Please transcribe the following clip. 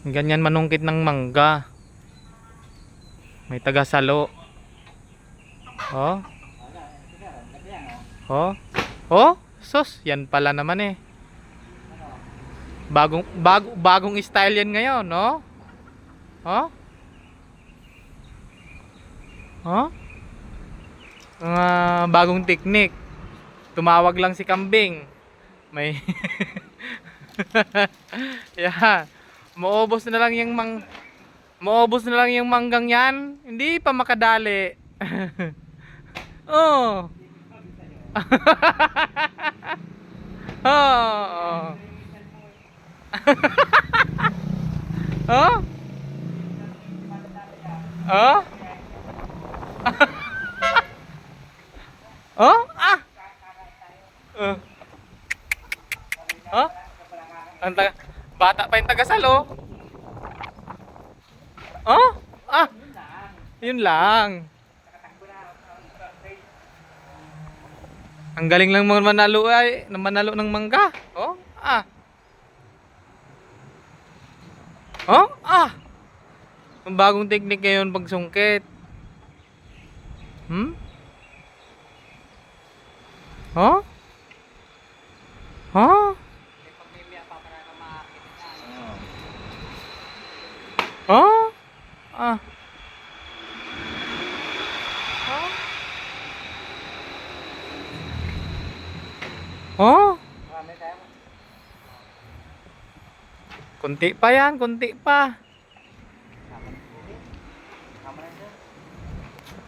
Ganyan manungkit ng mangga. May taga-salo. Oh. Oh. Oh, sus, yan pala naman eh. Bagong style yan ngayon, no? Oh? Oh? Bagong teknik. Tumawag lang si kambing. May yeah. Maubos na lang yung manggang yan. Hindi pa makadali. Oh. Oh. Oh? Oh? Oh? Ah. Oh. Oh? Bata pa yung taga-salo. Oh? Ah. Yun lang. Ang galing lang mga manalo ng mangga. Oh? Ah. Oh? Ah. Ang bagong teknik ngayon pagsungkit. Hmm? Oh? Oh? Oh? Ah. Oh? Kunti pa yan, kunti pa.